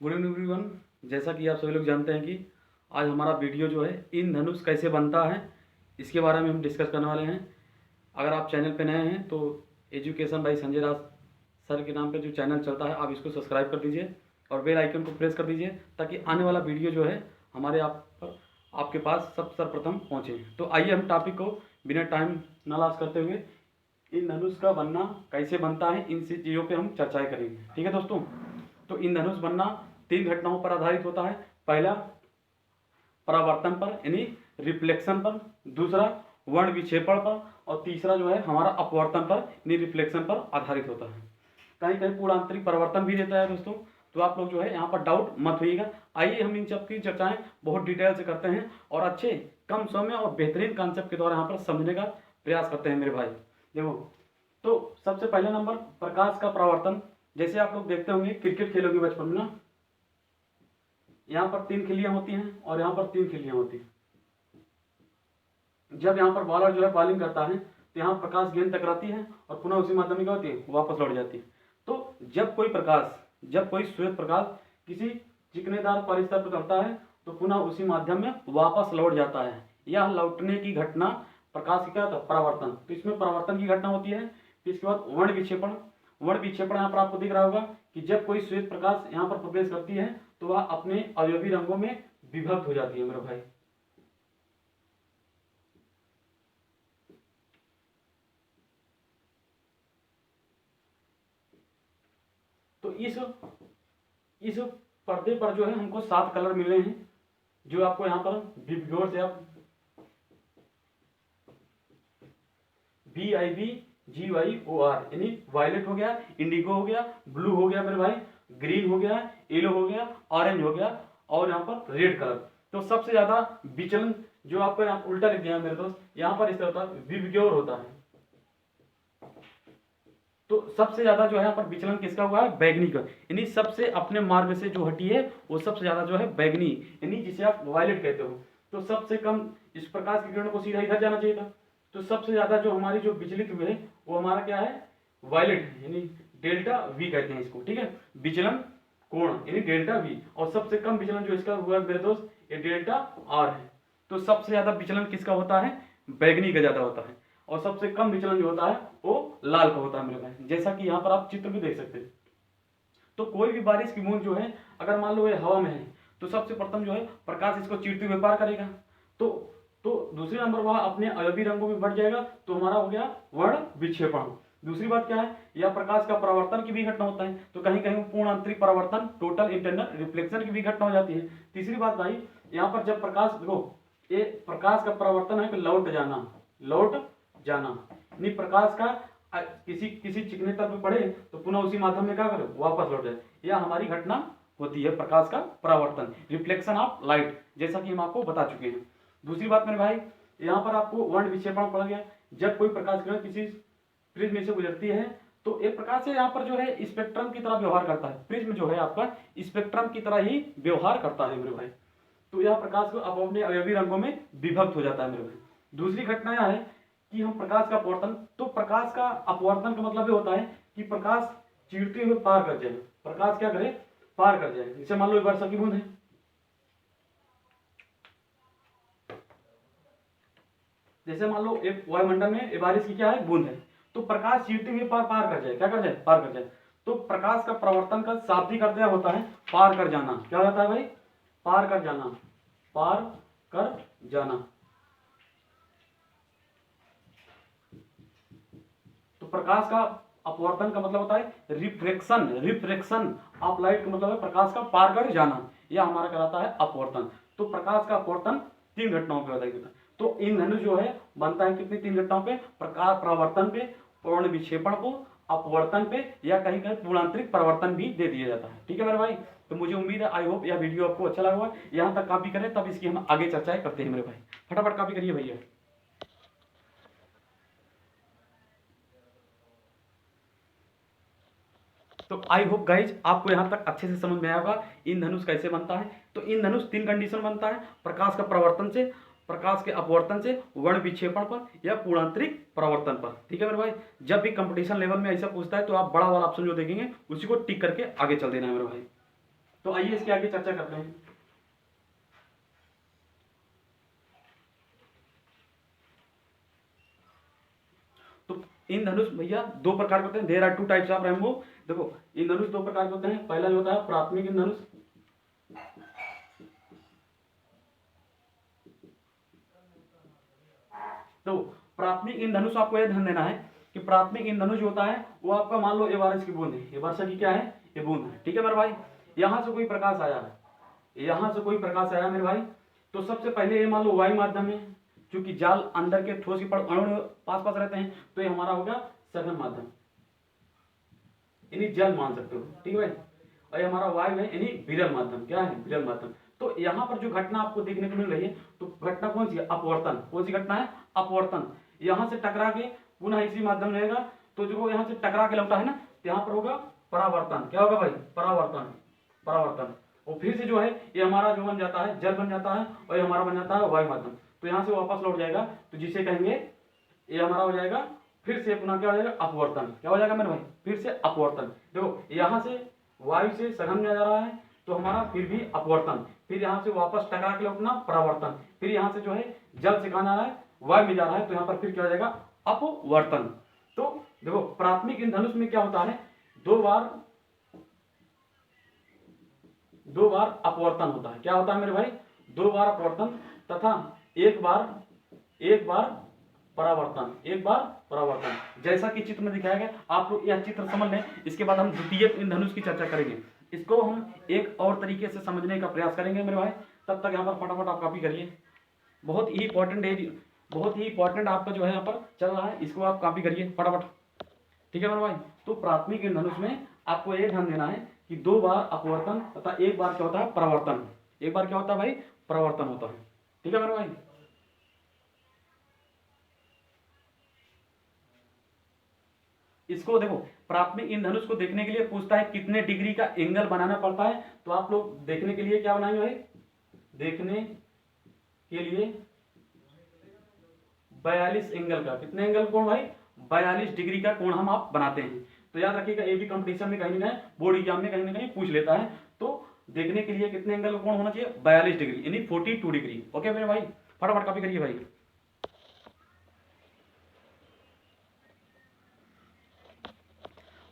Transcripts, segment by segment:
Good evening everyone. जैसा कि आप सभी लोग जानते हैं कि आज हमारा वीडियो जो है इंद्रधनुष कैसे बनता है इसके बारे में हम डिस्कस करने वाले हैं। अगर आप चैनल पे नए हैं तो education by Sanjay Raj sir के नाम पे जो चैनल चलता है आप इसको सब्सक्राइब कर दीजिए और बेल आइकन को प्रेस कर दीजिए ताकि आने वाला वीडियो जो है हमारे आपके पास सब सर्वप्रथम पहुँचे। तो आइए हम टॉपिक को बिना टाइम न लॉस करते हुए इंद्रधनुष का बनना कैसे बनता है इन चीज़ों पर हम चर्चाएँ करेंगे। ठीक है दोस्तों, तो इंद्रधनुष बनना 3 घटनाओं पर आधारित होता है। पहला परावर्तन पर यानी रिफ्लेक्शन पर, दूसरा वर्ण विक्षेपण पर और तीसरा जो है हमारा अपवर्तन पर यानी रिफ्लेक्शन पर आधारित होता है। कहीं कहीं पूर्णांतरिक परिवर्तन भी देता है दोस्तों, तो आप लोग जो है यहाँ पर डाउट मत होइएगा। आइए हम इन सब की चर्चाएं बहुत डिटेल से करते हैं और अच्छे कम समय और बेहतरीन कॉन्सेप्ट के द्वारा यहाँ पर समझने का प्रयास करते हैं मेरे भाई। देखो, तो सबसे पहले नंबर प्रकाश का परावर्तन। जैसे आप लोग देखते होंगे क्रिकेट खेलोगे बचपन में ना, यहाँ पर 3 खिल्लियां होती हैं और यहाँ पर 3 खिल्लियां होती हैं। जब यहाँ पर बॉलर जो है बॉलिंग करता है तो यहाँ प्रकाश गेंद टकराती है और पुनः उसी माध्यम में क्या होती है, वापस लौट जाती है। तो जब कोई श्वेत प्रकाश किसी चिकनेदार परिसर पर चलता है तो पुनः उसी माध्यम में वापस लौट जाता है। यह लौटने की घटना प्रकाश की क्या होता है, परावर्तन। तो इसमें परावर्तन की घटना होती है। फिर इसके बाद वर्ण विक्षेपण यहाँ पर आपको दिख रहा होगा कि जब कोई श्वेत प्रकाश यहाँ पर प्रवेश करती है तो वह अपने अवयवी रंगों में विभक्त हो जाती है मेरे भाई। तो इस पर्दे पर जो है हमको 7 कलर मिल रहे हैं जो आपको यहाँ पर विबग्योर से आप VIBGYOR यानी वायलेट हो गया, इंडिगो हो गया, ब्लू हो गया मेरे भाई, ग्रीन हो गया, येलो हो गया, ऑरेंज हो गया और यहाँ पर रेड कलर। तो सबसे ज्यादा विचलन जो आपको यहाँ उल्टा लिख दिया मेरे दोस्त, यहाँ पर इस तरह होता है विबग्योर होता है। तो सबसे ज्यादा जो है यहाँ पर विचलन किसका हुआ है, बैगनी का, यानी सबसे अपने मार्ग से जो हटी है वो सबसे ज्यादा जो है बैगनी यानी जिसे आप वायलेट कहते हो। तो सबसे कम इस प्रकाश की किरणों को सीधा इधर जाना चाहिए था। तो सबसे ज्यादा जो हमारी जो विचलित हुए वो हमारा क्या है, वायलेट है, यानी डेल्टा वी कहते हैं इसको। ठीक है, विचलन कोण यानी डेल्टा वी। और सबसे कम विचलन जो इसका हुआ मेरे दोस्त ये डेल्टा आर है। तो सबसे ज्यादा विचलन किसका होता है, बैगनी का ज्यादा होता है और सबसे कम विचलन जो होता है वो लाल का होता है मेरे भाई। जैसा कि यहाँ पर आप चित्र भी देख सकते हैं। तो कोई भी बारिश की बूंद जो है अगर मान लो ये हवा में है तो सबसे प्रथम जो है प्रकाश इसको चीरते हुए पार करेगा। तो दूसरे नंबर वह अपने अवयवी रंगों में बढ़ जाएगा। तो हमारा हो गया वर्ण विक्षेपण। दूसरी बात क्या है, यह प्रकाश का परावर्तन की भी घटना होता है। तो कहीं कहीं पूर्ण आंतरिक परावर्तन, टोटल इंटरनल रिफ्लेक्शन की भी घटना हो जाती है। तीसरी बात भाई, यहाँ पर जब प्रकाश देखो ये प्रकाश का परावर्तन है कि लौट जाना यानी प्रकाश का किसी चिकने तल पे पड़े तो पुनः उसी माध्यम में क्या करे, वापस लौट जाए। यह हमारी घटना होती है प्रकाश का परावर्तन, रिफ्लेक्शन ऑफ लाइट, जैसा कि हम आपको बता चुके हैं। दूसरी बात मेरे भाई, यहाँ पर आपको वर्ण विक्षेपण पड़ गया। जब कोई प्रकाश किरण किसी प्रिज्म से गुजरती है तो एक प्रकार से यहाँ पर जो है स्पेक्ट्रम की तरह व्यवहार करता है। प्रिज्म जो है आपका स्पेक्ट्रम की तरह ही व्यवहार करता है मेरे भाई। तो यह प्रकाश को अपने अवयवी रंगों में विभक्त हो जाता है मेरे भाई। दूसरी घटना यह है कि हम प्रकाश का अपवर्तन, तो प्रकाश का अपवर्तन का मतलब ये होता है कि प्रकाश चीरते हुए पार कर जाए। प्रकाश क्या करे, पार कर जाए। जैसे मान लो वर्षा की बूंद है, जैसे मान लो एक वायुमंडल में बारिश की क्या है, बूंद है। तो प्रकाश चीरते हुए पार कर जाए, क्या कर जाए, पार कर जाए। तो प्रकाश का प्रवर्तन का शाब्दिक अर्थ होता है पार कर जाना। क्या होता है भाई, पार कर जाना, पार कर जाना। तो प्रकाश का अपवर्तन का मतलब होता है रिफ्रैक्शन ऑफ लाइट का मतलब है प्रकाश का पार कर जाना। यह हमारा कहलाता है अपवर्तन। तो प्रकाश का अपवर्तन 3 घटनाओं पे होता है। तो इंद्रधनुष जो है बनता है कितनी, 3 घटनाओं पे, प्रकाश परावर्तन पे, पूर्ण विक्षेपण को, अपवर्तन पे, या कहीं कहीं पूर्णांतरिक परिवर्तन भी दे दिया जाता है। ठीक है मेरे भाई, तो मुझे उम्मीद है, आई होप यह वीडियो आपको अच्छा लगा होगा। यहाँ तक कॉपी करें तब इसकी हम आगे चर्चाएं करते हैं मेरे भाई। फटाफट कॉपी करिए भैया। तो आई होप गाइज आपको यहाँ तक अच्छे से समझ में आया होगा इंद्रधनुष कैसे बनता है। तो इंद्रधनुष 3 कंडीशन बनता है, प्रकाश का प्रवर्तन से, प्रकाश के अपवर्तन से, वर्ण विक्षेपण पर या पूर्णांतरिक परावर्तन पर। ठीक है मेरे भाई, जब भी कंपटीशन लेवल में ऐसा पूछता है तो आप बड़ा वाला ऑप्शन जो देखेंगे उसी को टिक करके आगे चल देना है मेरे भाई। तो आइए इसके आगे चर्चा करते हैं। तो इंद्रधनुष भैया दो प्रकार के होते हैं, there are two types of rainbow. देखो इंद्रधनुष दो प्रकार के होते हैं, पहला जो होता है प्राथमिक इंद्रधनुष, तो प्राथमिक इंद्रधनुष आपको यह ध्यान देना है कि प्राथमिक इंद्रधनुष जो होता है वो आपका मान लो ये बारिश की बूंद है, ये वर्षा की क्या है, ये बूंद है, ठीक है मेरे भाई। यहां से कोई प्रकाश आया है, यहां से कोई प्रकाश आया मेरे भाई, तो सबसे पहले ये मान लो वायु माध्यम है, क्योंकि जाल अंदर के ठोस के अणु पास पास रहते हैं, तो ये हमारा होगा सघन माध्यम, यानी जल मान सकते हो, ठीक है भाई। और ये हमारा वायु है यानी विरल माध्यम, क्या है, विरल माध्यम। तो यहाँ पर जो घटना आपको देखने को मिल रही है, तो घटना कौन सी है, अपवर्तन। कौन सी घटना है, अपवर्तन। यहाँ से टकरा के पुनः इसी माध्यम रहेगा, तो जो यहाँ से टकरा के लौटा है ना, यहाँ पर होगा परावर्तन। क्या होगा भाई, परावर्तन, परावर्तन। और फिर से जो है ये हमारा जो बन जाता है, जल बन जाता है, और ये हमारा बन जाता है वायु माध्यम। तो यहाँ से वापस लौट जाएगा, तो जिसे कहेंगे ये हमारा हो जाएगा फिर से पुनः क्या हो जाएगा, अपवर्तन। क्या हो जाएगा मेरे भाई, फिर से अपवर्तन। देखो यहाँ से वायु से सघन में जा रहा है, तो हमारा फिर भी अपवर्तन, फिर यहाँ से वापस टकरा के लौटना, परावर्तन, फिर यहाँ से जो है जल से कहाँ जा रहा है, वायु में जा रहा है, तो यहाँ पर फिर क्या हो जाएगा, अपवर्तन। तो देखो प्राथमिक इंद्रधनुष में क्या होता है, दो बार अपवर्तन होता है। क्या होता है मेरे भाई, दो बार अपवर्तन तथा एक बार परावर्तन, एक बार परावर्तन। जैसा कि चित्र में दिखाया गया, आप लोग यह चित्र समझ लें, इसके बाद हम द्वितीय इंद्रधनुष की चर्चा करेंगे। इसको हम एक और तरीके से समझने का प्रयास करेंगे मेरे भाई। तब तक यहाँ पर फटाफट आप कॉपी करिए, बहुत ही इंपॉर्टेंट है, बहुत ही इंपॉर्टेंट आपका जो है यहाँ पर चल रहा है, इसको आप कॉपी करिए फटाफट, ठीक है मेरे भाई। तो प्राथमिक इंद्रधनुष में आपको ये ध्यान देना है कि दो बार अपवर्तन तथा एक बार क्या होता है, परावर्तन। एक बार क्या होता है भाई, परावर्तन होता है, ठीक है मेरे भाई। इसको देखो प्राथमिक इंद्रधनुष को देखने के लिए पूछता है कितने डिग्री का एंगल बनाना पड़ता है, तो आप लोग देखने के लिए क्या बनाएंगे भाई, देखने के लिए 42 एंगल का, कितने एंगल कोण भाई, 42 डिग्री का कोण हम आप बनाते हैं। तो याद रखिएगा, ये भी कंपटीशन में कहीं ना कहीं, बोर्ड एग्जाम में कहीं ना कहीं पूछ लेता है। तो देखने के लिए कितने एंगल का कोण होना चाहिए, 42 डिग्री यानी 42 डिग्री। ओके मेरे भाई, फटाफट कॉपी करिए भाई।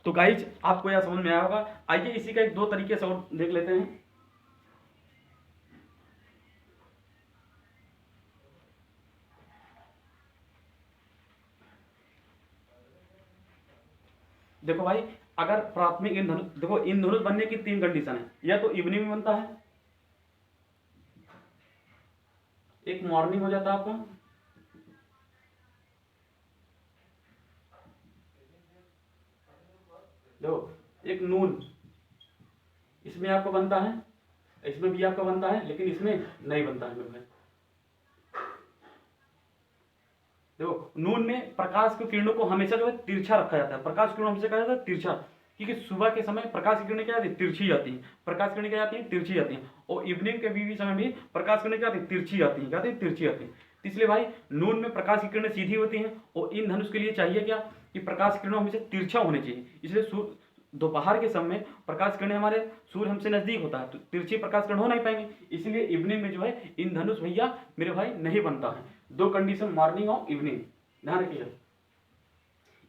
तो गाइज आपको यह समझ में आया होगा। आइए इसी का एक दो तरीके से और देख लेते हैं। देखो भाई, अगर प्राथमिक इंद्रधनुष, देखो इंद्रधनुष बनने की तीन कंडीशन है, या तो इवनिंग में बनता है, एक मॉर्निंग हो जाता है आपका, देखो एक नून, इसमें आपको बनता है, इसमें भी आपका बनता है, लेकिन इसमें नहीं बनता है मेरे भाई। देखो नून में प्रकाश की किरणों को हमेशा जो है तिरछा रखा जाता है, प्रकाश किरणों हमेशा कहा जाता है तिरछा, क्योंकि सुबह के समय प्रकाश की किरणें क्या आती है, तिरछी आती है, प्रकाश किरणें क्या आती है, तिरछी आती है। और इवनिंग के भी समय भी प्रकाश किरणें क्या आती है, तिरछी आती है, क्या आती है, तिरछी आती है। तो इसलिए भाई नून में प्रकाश की किरणें सीधी होती हैं, और इन धनुष के लिए चाहिए क्या, कि प्रकाश किरणों हमेशा तिरछा होने चाहिए। इसलिए दोपहर के समय प्रकाश किरणें, हमारे सूर्य हमसे नजदीक होता है, तो तिरछी प्रकाश किरण हो नहीं पाएंगे, इसलिए इवनिंग में जो है इंद्रधनुष भैया मेरे भाई नहीं बनता है। दो कंडीशन, मॉर्निंग और इवनिंग, ध्यान रखिएगा।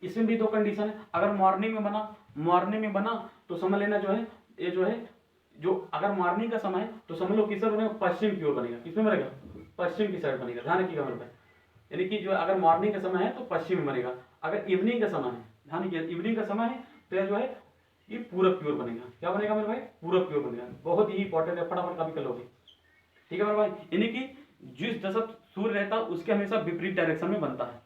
इसमें भी दो कंडीशन है, अगर मॉर्निंग में बना तो समझ लेना जो है, ये जो है, जो अगर मॉर्निंग का समय है तो समझ लो किस बनेगा, पश्चिम की ओर बनेगा, किसमें बनेगा, पश्चिम की साइड बनेगा, ध्यान रखिएगा मेरे भाई। यानी कि जो अगर मॉर्निंग का समय है तो पश्चिम में बनेगा, अगर इवनिंग का समय है, ध्यान रखिए इवनिंग का समय है तो यह जो है ये पूरब की ओर बनेगा। क्या बनेगा मेरे भाई, पूरब की ओर बनेगा। बहुत ही इंपॉर्टेंट है, फटाफट कॉपी कर लोगे, ठीक है मेरे भाई। यानी कि जिस दशक सूर्य रहता है उसके हमेशा विपरीत डायरेक्शन में बनता है।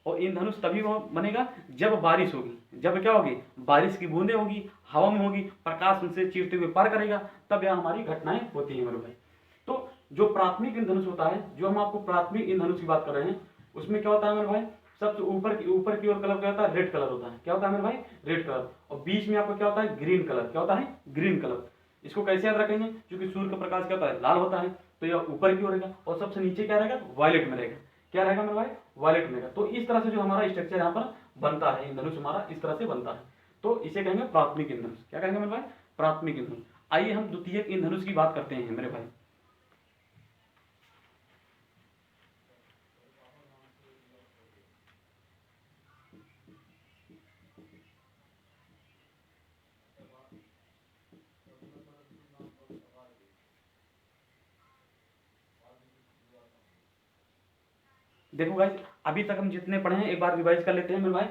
और इंद्रधनुष तभी वो बनेगा जब बारिश होगी, जब क्या होगी, बारिश की बूंदें होगी, हवा में होगी, प्रकाश उनसे चीरते हुए पार करेगा, तब यह हमारी घटनाएं होती हैं मेरे भाई। तो जो प्राथमिक इंद्रधनुष होता है, जो हम आपको प्राथमिक इंद्रधनुष की बात कर रहे हैं, उसमें क्या होता है मेरे भाई, सबसे ऊपर की ओर कलर क्या होता है, रेड कलर होता है। क्या होता है मेरे भाई, रेड कलर। और बीच में आपको क्या होता है, ग्रीन कलर। क्या होता है, ग्रीन कलर। इसको कैसे याद रखेंगे, क्योंकि सूर्य का प्रकाश क्या होता है, लाल होता है, तो यह ऊपर की ओर रहेगा, और सबसे नीचे क्या रहेगा, वायलेट में रहेगा। क्या रहेगा मेरे भाई, वायलेट में रहेगा। तो इस तरह से जो हमारा स्ट्रक्चर यहाँ पर बनता है, इंद्रधनुष हमारा इस तरह से बनता है, तो इसे कहेंगे प्राथमिक इंद्रधनुष। क्या कहेंगे मेरे भाई, प्राथमिक इंद्रधनुष। आइए हम द्वितीयक इंद्रधनुष की बात करते हैं मेरे भाई। देखो गाइस, अभी तक हम जितने पढ़े हैं एक बार रिवाइज कर लेते हैं मेरे भाई।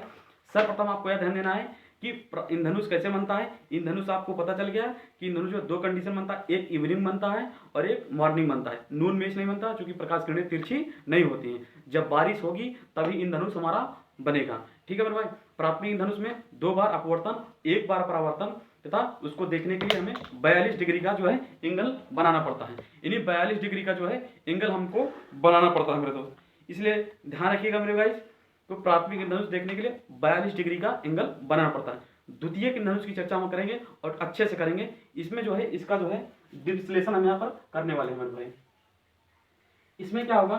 सर्वप्रथम आपको यह ध्यान देना है कि इंद्रधनुष कैसे बनता है। इंद्रधनुष आपको पता चल गया कि इंद्रधनुष में दो कंडीशन बनता है, एक इवनिंग बनता है और एक मॉर्निंग बनता है। नून में नहीं बनता क्योंकि प्रकाश किरणें तिरछी नहीं होती हैं। जब बारिश होगी तभी इंद्रधनुष हमारा बनेगा। ठीक है मेरे भाई। प्राथमिक इंद्रधनुष में 2 बार अपवर्तन, 1 बार परावर्तन तथा उसको देखने के लिए हमें 42 डिग्री का जो है एंगल बनाना पड़ता है। इन्हीं 42 डिग्री का जो है एंगल हमको बनाना पड़ता है मेरे दोस्त। इसलिए ध्यान रखिएगा मेरे गाइस। तो प्राथमिक इंद्रधनुष देखने के लिए 42 डिग्री का एंगल बनाना पड़ता है। द्वितीयक इंद्रधनुष की चर्चा हम करेंगे और अच्छे से करेंगे। इसमें जो है इसका जो है विश्लेषण हम यहाँ पर करने वाले हैं मेरे भाई। इसमें क्या होगा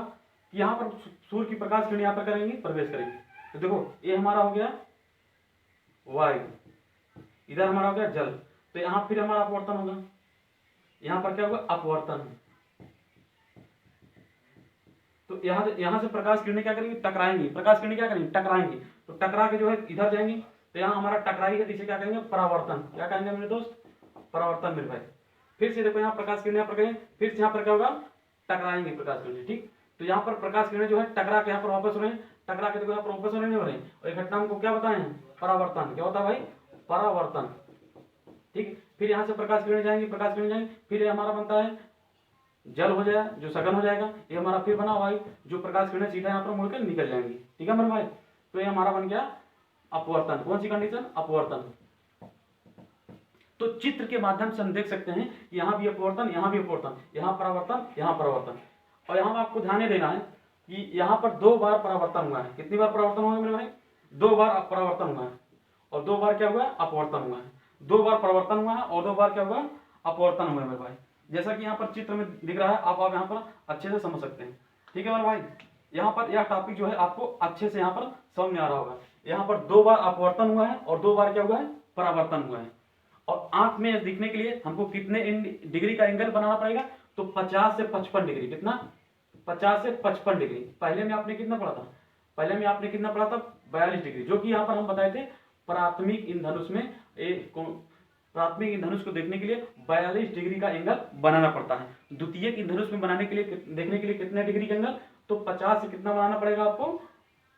कि यहाँ पर सूर्य की प्रकाश किरण यहाँ पर करेंगे, प्रवेश करेंगे। तो देखो ये हमारा हो गया वायु, इधर हमारा हो गया जल। तो यहाँ फिर हमारा अपवर्तन होगा, यहाँ पर क्या होगा अपवर्तन। तो यहाँ से प्रकाश किरणें क्या करेंगी, टकराएंगी। प्रकाश किरणें क्या करेंगी, टकराएंगी। तो टकरा के जो है इधर जाएंगी। तो यहाँ हमारा टकराई है, इसे क्या करेंगे, परावर्तन। क्या करेंगे मेरे दोस्त, परावर्तन मेरे भाई। फिर से देखो यहाँ प्रकाश किरणें यहाँ पर करेंगे, फिर से यहाँ पर क्या होगा, टकराएंगे प्रकाश किरणें। ठीक, तो यहाँ पर प्रकाश किरणें जो है टकरा के यहाँ पर वापस हो रहे हैं। टकरा के देखो यहाँ पर वापस हो रहे हैं और घटना हमको क्या बताए हैं, परावर्तन। क्या होता है भाई, परावर्तन। ठीक, फिर यहाँ से प्रकाश किरणें जाएंगी, प्रकाश किरणें जाएंगी, फिर हमारा बनता है जल हो जाएगा, जो सघन हो जाएगा। ये हमारा फिर बना वायु, जो प्रकाश किरणें सीधा यहाँ पर मुड़कर निकल जाएंगी। ठीक है मेरे भाई। तो ये हमारा बन गया अपवर्तन। कौन सी कंडीशन, अपवर्तन। तो चित्र के माध्यम से हम देख सकते हैं यहाँ भी अपवर्तन, यहाँ भी अपवर्तन, यहाँ परावर्तन, यहाँ परावर्तन। और यहाँ आपको ध्यान देना है कि यहाँ पर 2 बार परावर्तन हुआ है। कितनी बार परावर्तन हुआ है मेरे भाई, 2 बार परावर्तन हुआ है और 2 बार क्या हुआ, अपवर्तन हुआ है। 2 बार परावर्तन हुआ है और 2 बार क्या हुआ, अपवर्तन हुआ है मेरे भाई। जैसा कि यहाँ पर चित्र में दिख रहा है, आप यहाँ पर अच्छे से समझ सकते हैं। ठीक है मेरे भाई। यहाँ पर यह टॉपिक जो है आपको अच्छे से यहाँ पर समझ में आ रहा होगा। यहाँ पर 2 बार अपवर्तन हुआ है और 2 बार क्या हुआ है, परावर्तन हुआ है। और आंख में दिखने के लिए हमको कितने डिग्री का एंगल बनाना पड़ेगा, तो 50 से 55 डिग्री। कितना, 50 से 55 डिग्री। पहले में आपने कितना पढ़ा था, पहले में आपने कितना पढ़ा था, 42 डिग्री, जो कि यहाँ पर हम बताए थे प्राथमिक इंद्रधनुष में। प्राथमिक इंद्रधनुष को देखने के लिए 42 डिग्री का एंगल बनाना पड़ता है। द्वितीयक इंद्रधनुष में बनाने के लिए, देखने के लिए कितने डिग्री का एंगल, तो 50 से कितना बनाना पड़ेगा आपको,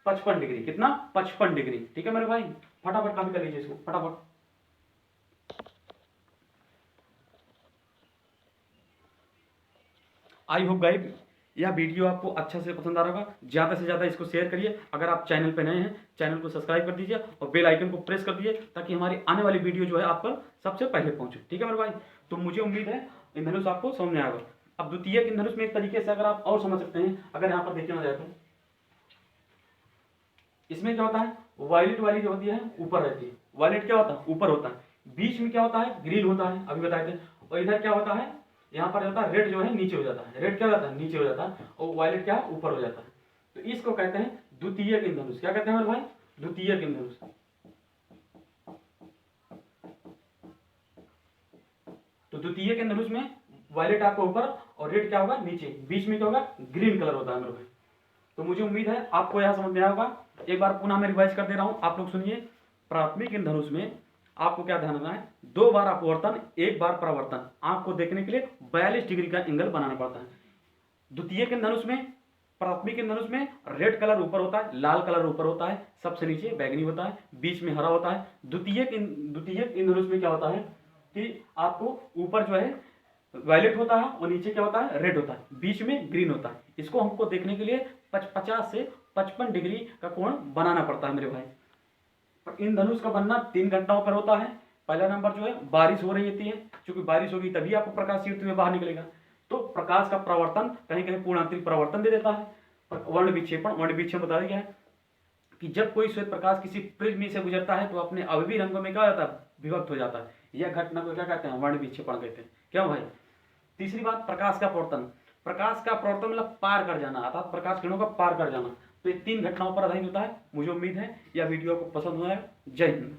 55 डिग्री। कितना, 55 डिग्री। ठीक है मेरे भाई, फटाफट कॉपी कर लीजिए इसको फटाफट। आई होप गाइस यह वीडियो आपको अच्छा से पसंद आ रहा होगा। ज़्यादा से ज़्यादा इसको शेयर करिए। अगर आप चैनल पर नए हैं, चैनल को सब्सक्राइब कर दीजिए और बेल आइकन को प्रेस कर दीजिए, ताकि हमारी आने वाली वीडियो जो है आप पर सबसे पहले पहुंचे। ठीक है मेरे भाई। तो मुझे उम्मीद है इंद्रधनुष आपको समझ में आएगा। अब द्वितीयक इंद्रधनुष में एक तरीके से अगर आप और समझ सकते हैं, अगर यहाँ पर देखना जाए तो इसमें क्या होता है, वायलेट वाली जो होती है ऊपर रहती है। वायलेट क्या होता है, ऊपर होता है। बीच में क्या होता है, ग्रीन होता है, अभी बताए थे। और इधर क्या होता है, यहाँ पर होता है रेड, जो है नीचे हो जाता है। रेड क्या हो जाता है, नीचे हो जाता है, और वायलेट क्या है, ऊपर हो जाता है। तो इसको कहते हैं द्वितीयक इंद्रधनुष। क्या कहते हैं मेरे भाई, द्वितीयक इंद्रधनुष। तो द्वितीयक इंद्रधनुष में वायलेट आपको ऊपर और रेड क्या होगा, नीचे। बीच में क्या होगा, ग्रीन कलर होता है मेरे भाई। तो मुझे उम्मीद है आपको यह समझ में आया होगा। एक बार पुनः मैं रिवाइज कर दे रहा हूं, आप लोग सुनिए। प्राथमिक इंद्रधनुष में आपको क्या ध्यान रखना है, 2 बार अपवर्तन, 1 बार परावर्तन। आंख को देखने के लिए 42 डिग्री का एंगल बनाना पड़ता है। द्वितीयक इंद्रधनुष में, प्राथमिक इंद्रधनुष में रेड कलर ऊपर होता है, लाल कलर ऊपर होता है, सबसे नीचे बैगनी होता है, बीच में हरा होता है। द्वितीयक इंद्रधनुष में क्या होता है कि आपको ऊपर जो है वायलेट होता है और नीचे क्या होता है, रेड होता है, बीच में ग्रीन होता है। इसको हमको देखने के लिए 50 से 55 डिग्री का कोण बनाना पड़ता है मेरे भाई। इंद्रधनुष का बनना 3 घटनाओं पर होता है। पहला नंबर जो है, बारिश हो रही होती है, क्योंकि बारिश होगी तभी आपको प्रकाश सीधते हुए बाहर निकलेगा। तो प्रकाश का परावर्तन कहीं कहीं पूर्णांतरिक परावर्तन दे देता है। वर्ण विक्षेपण, वर्ण विक्षेपण बता दिया है कि जब कोई श्वेत प्रकाश किसी प्रिज्म से गुजरता है तो अपने अवयवी रंगों में क्या हो जाता है, विभक्त हो जाता है। यह घटना को क्या कहते हैं, वर्ण विक्षेपण कहते हैं। क्या भाई। तीसरी बात, प्रकाश का प्रवर्तन। प्रकाश का प्रवर्तन मतलब पार कर जाना, अर्थात प्रकाश किरणों का पार कर जाना। तो ये 3 घटनाओं पर आधारित होता है। मुझे उम्मीद है यह वीडियो आपको पसंद हुआ है। जय हिंद।